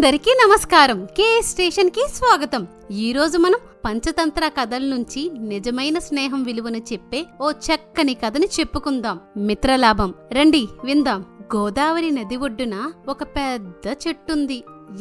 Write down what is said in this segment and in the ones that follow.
అందరికీ నమస్కారం. కే స్టేషన్ కి స్వాగతం. ఈ రోజు మనం పంచతంత్ర కథల నుంచి నిజమైన స్నేహం విలువను చెప్పే ఓ చక్కని కథని చెప్పుకుందాం. మిత్రలాభం. రండి విందాం. గోదావరి నది ఒడ్డున ఒక పెద్ద చెట్టుంది.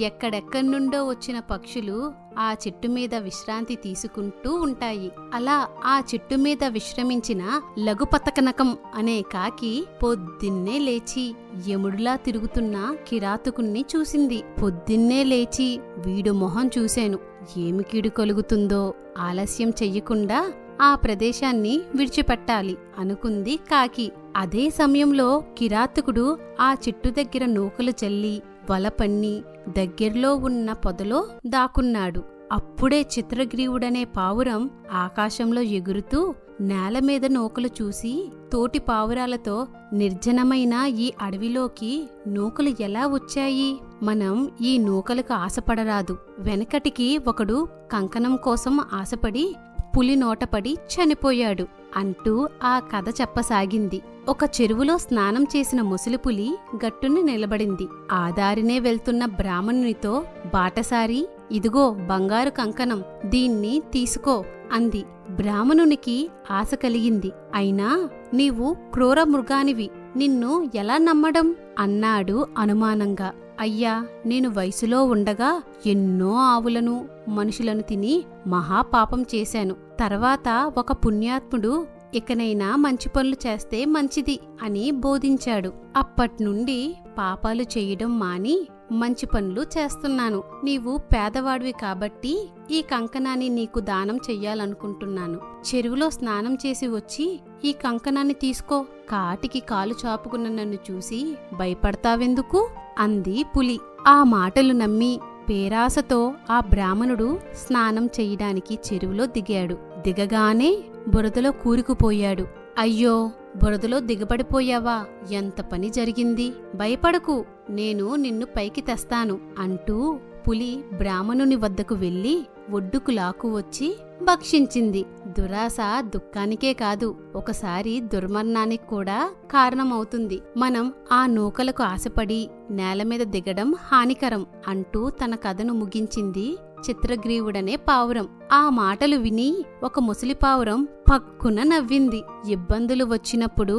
ఎక్కడెక్కడి నుండో వచ్చిన పక్షులు ఆ చెట్టు మీద విశ్రాంతి తీసుకుంటూ ఉంటాయి. అలా ఆ చెట్టు మీద విశ్రమించిన లఘుపతకనకం అనే కాకి పొద్దున్నే లేచి యముడులా తిరుగుతున్న కిరాతకుణ్ణి చూసింది. పొద్దున్నే లేచి వీడు మొహం చూశాను, ఏమి కీడు కలుగుతుందో, ఆలస్యం చెయ్యకుండా ఆ ప్రదేశాన్ని విడిచిపెట్టాలి అనుకుంది కాకి. అదే సమయంలో కిరాతకుడు ఆ చెట్టు దగ్గర నూకలు చల్లి వలపన్ని దగ్గర్లో ఉన్న పొదలో దాక్కున్నాడు. అప్పుడే చిత్రగ్రీవుడనే పావురం ఆకాశంలో ఎగురుతూ నేల మీద నూకలు చూసి తోటి పావురాలతో, నిర్జనమైన ఈ అడవిలోకి నూకలు ఎలా వచ్చాయి? మనం ఈ నూకలకు ఆశపడరాదు. వెనకటికి ఒకడు కంకణం కోసం ఆశపడి పులి నోటపడి చనిపోయాడు అంటూ ఆ కథ చెప్పసాగింది. ఒక చెరువులో స్నానం చేసిన ముసలిపులి గట్టున నిలబడింది. ఆ దారినే వెళ్తున్న బ్రాహ్మణునితో, బాటసారి, ఇదిగో బంగారు కంకణం, దీన్ని తీసుకో అంది. బ్రాహ్మణునికి ఆశ కలిగింది. అయినా నీవు క్రూర మృగానివి, నిన్ను ఎలా నమ్మడం అన్నాడు అనుమానంగా. అయ్యా, నేను వయసులో ఉండగా ఎన్నో ఆవులను మనుషులను తిని మహాపాపం చేశాను. తర్వాత ఒక పుణ్యాత్ముడు ఇకనైనా మంచి పనులు చేస్తే మంచిది అని బోధించాడు. అప్పట్నుండి పాపాలు చేయడం మాని మంచి పనులు చేస్తున్నాను. నీవు పేదవాడివి కాబట్టి ఈ కంకణాన్ని నీకు దానం చెయ్యాలనుకుంటున్నాను. చెరువులో స్నానం చేసి వచ్చి ఈ కంకణాన్ని తీసుకో. కాటికి కాలు చాపుకున్న నన్ను చూసి భయపడతావెందుకు అంది పులి. ఆ మాటలు నమ్మి పేరాసతో ఆ బ్రాహ్మణుడు స్నానం చెయ్యడానికి చెరువులో దిగాడు. దిగగానే బురదలో కూరుకుపోయాడు. అయ్యో, బురదలో దిగబడిపోయావా? ఎంత పని జరిగింది! భయపడకు, నేను నిన్ను పైకి తెస్తాను అంటూ పులి బ్రాహ్మణుని వద్దకు వెళ్లి ఒడ్డుకు లాక్కువచ్చి భక్షించింది. దురాశ దుఃఖానికే కాదు, ఒకసారి దుర్మరణానికి కూడా కారణమవుతుంది. మనం ఆ నూకలకు ఆశపడి నేల మీద దిగడం హానికరం అంటూ తన కథను ముగించింది చిత్రగ్రీవుడనే పావురం. ఆ మాటలు విని ఒక ముసలి పావురం పక్కున నవ్వింది. ఇబ్బందులు వచ్చినప్పుడు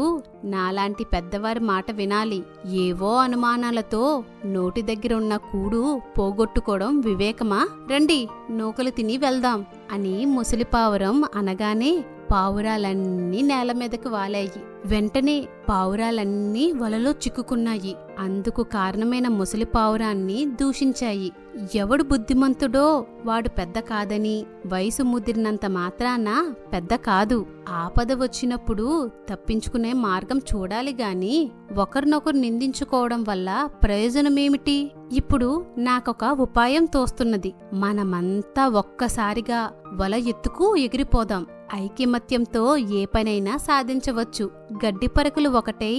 నాలాంటి పెద్దవారి మాట వినాలి. ఏవో అనుమానాలతో నోటి దగ్గర ఉన్న కూడు పోగొట్టుకోవడం వివేకమా? రండి నూకలు తిని వెళ్దాం అని ముసలి పావురం అనగానే పావురాలన్నీ నేల మీదకు వాలాయి. వెంటనే పావురాలన్నీ వలలో చిక్కుకున్నాయి. అందుకు కారణమైన ముసలి పావురాన్ని దూషించాయి. ఎవడు బుద్ధిమంతుడో వాడు పెద్ద కాదని, వయసు ముదిరినంత మాత్రాన పెద్ద కాదు. ఆపద వచ్చినప్పుడు తప్పించుకునే మార్గం చూడాలి గాని ఒకరినొకరు నిందించుకోవడం వల్ల ప్రయోజనమేమిటి? ఇప్పుడు నాకొక ఉపాయం తోస్తున్నది. మనమంతా ఒక్కసారిగా వల ఎత్తుకు ఎగిరిపోదాం. ఐకమత్యంతో ఏ పనైనా సాధించవచ్చు. గడ్డి పరకులు ఒకటై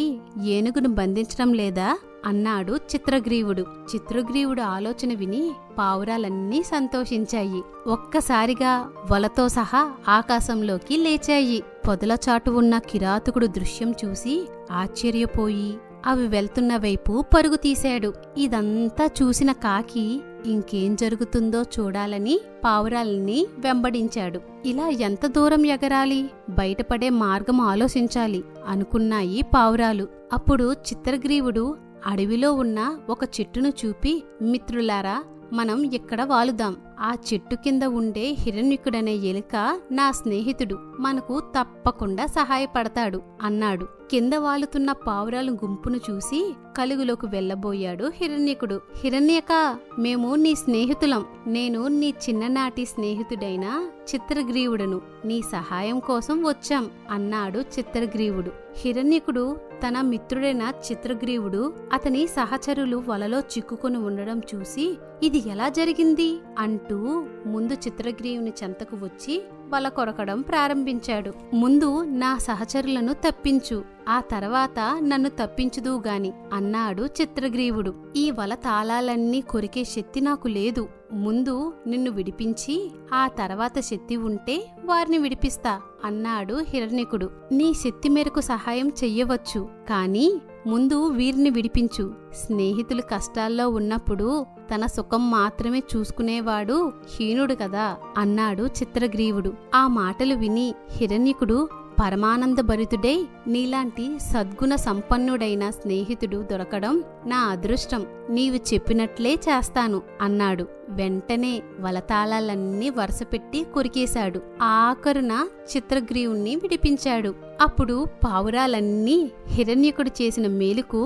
ఏనుగును బంధించడం లేదా అన్నాడు చిత్రగ్రీవుడు. చిత్రగ్రీవుడు ఆలోచన విని పావురాలన్నీ సంతోషించాయి. ఒక్కసారిగా వలతో సహా ఆకాశంలోకి లేచాయి. పొదల చాటు ఉన్న కిరాతకుడు దృశ్యం చూసి ఆశ్చర్యపోయి అవి వెళ్తున్న వైపు పరుగు తీశాడు. ఇదంతా చూసిన కాకి ఇంకేం జరుగుతుందో చూడాలని పావురాలని వెంబడించాడు. ఇలా ఎంత దూరం ఎగరాలి, బయటపడే మార్గం ఆలోచించాలి అనుకున్నాయి పావురాలు. అప్పుడు చిత్రగ్రీవుడు అడవిలో ఉన్న ఒక చెట్టును చూపి, మిత్రులారా, మనం ఇక్కడ వాలుదాం. ఆ చెట్టు కింద ఉండే హిరణ్యకుడనే ఎలుక నా స్నేహితుడు, మనకు తప్పకుండా సహాయపడతాడు అన్నాడు. కింద వాలుతున్న పావురాల గుంపును చూసి కలుగులోకి వెళ్లబోయాడు హిరణ్యకుడు. హిరణ్యక, మేము నీ స్నేహితులం. నేను నీ చిన్ననాటి స్నేహితుడైన చిత్రగ్రీవుడను. నీ సహాయం కోసం వచ్చాం అన్నాడు చిత్రగ్రీవుడు. హిరణ్యకుడు తన మిత్రుడైన చిత్రగ్రీవుడు అతని సహచరులు వలలో చిక్కుకుని ఉండడం చూసి ఇది ఎలా జరిగింది అంటూ ముందు చిత్రగ్రీవుని చెంతకు వచ్చి వల కొరకడం ప్రారంభించాడు. ముందు నా సహచరులను తప్పించు, ఆ తర్వాత నన్ను తప్పించుదు గాని అన్నాడు చిత్రగ్రీవుడు. ఈ వల తాళాలన్నీ కొరికే శక్తి నాకు లేదు. ముందు నిన్ను విడిపించి ఆ తర్వాత శక్తి ఉంటే వారిని విడిపిస్తా అన్నాడు హిరణ్యకుడు. నీ శక్తి మేరకు సహాయం చెయ్యవచ్చు, కాని ముందు వీరిని విడిపించు. స్నేహితులు కష్టాల్లో ఉన్నప్పుడు తన సుఖం మాత్రమే చూసుకునేవాడు హీనుడు కదా అన్నాడు చిత్రగ్రీవుడు. ఆ మాటలు విని హిరణ్యకుడు పరమానందభరితుడై, నీలాంటి సద్గుణ సంపన్నుడైన స్నేహితుడు దొరకడం నా అదృష్టం, నీవు చెప్పినట్లే చేస్తాను అన్నాడు. వెంటనే వలతాళాలన్నీ వరుసపెట్టి కొరికేశాడు. ఆఖరున చిత్రగ్రీవుణ్ణి విడిపించాడు. అప్పుడు పావురాలన్నీ హిరణ్యకుడు చేసిన మేలుకు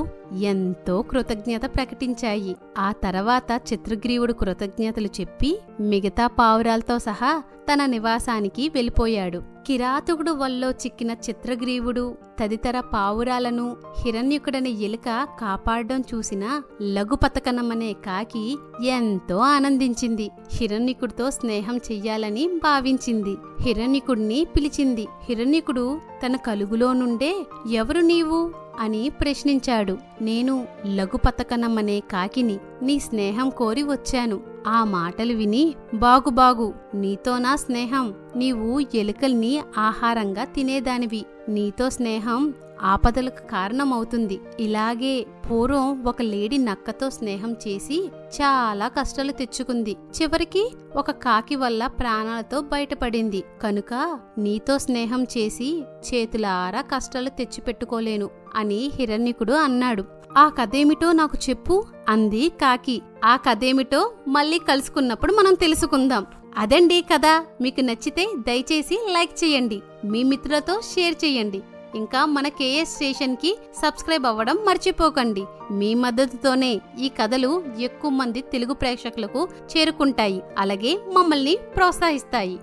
ఎంతో కృతజ్ఞత ప్రకటించాయి. ఆ తర్వాత చిత్రగ్రీవుడు కృతజ్ఞతలు చెప్పి మిగతా పావురాలతో సహా తన నివాసానికి వెళ్ళిపోయాడు. కిరాతకుడు వల్లో చిక్కిన చిత్రగ్రీవుడు తదితర పావురాలను హిరణ్యకుడని ఎలుక కాపాడడం చూసిన లఘుపతకనమనే కాకి ఎంతో ఆనందించింది. హిరణ్యకుడితో స్నేహం చెయ్యాలని భావించింది. హిరణ్యకుడిని పిలిచింది. హిరణ్యకుడు తన కలుగులో నుండే ఎవరు నీవు అని ప్రశ్నించాడు. నేను లఘుపతకనమనే కాకిని, నీ స్నేహం కోరి వచ్చాను. ఆ మాటలు విని బాగు నీతో నా స్నేహం, నీవు ఎలుకల్ని ఆహారంగా తినేదానివి, నీతో స్నేహం ఆపదలకు కారణమవుతుంది. ఇలాగే పూర్వం ఒక లేడీ నక్కతో స్నేహం చేసి చాలా కష్టాలు తెచ్చుకుంది. చివరికి ఒక కాకి వల్ల ప్రాణాలతో బయటపడింది. కనుక నీతో స్నేహం చేసి చేతులారా కష్టాలు తెచ్చిపెట్టుకోలేను అని హిరణ్యకుడు అన్నాడు. ఆ కథేమిటో నాకు చెప్పు అంది కాకి. ఆ కథేమిటో మళ్ళీ కలుసుకున్నప్పుడు మనం తెలుసుకుందాం. అదండి కథ. మీకు నచ్చితే దయచేసి లైక్ చేయండి, మీ మిత్రులతో షేర్ చేయండి. ఇంకా మన కేఎస్ స్టేషన్ కి సబ్స్క్రైబ్ అవ్వడం మర్చిపోకండి. మీ మద్దతుతోనే ఈ కథలు ఎక్కువ మంది తెలుగు ప్రేక్షకులకు చేరుకుంటాయి, అలాగే మమ్మల్ని ప్రోత్సహిస్తాయి.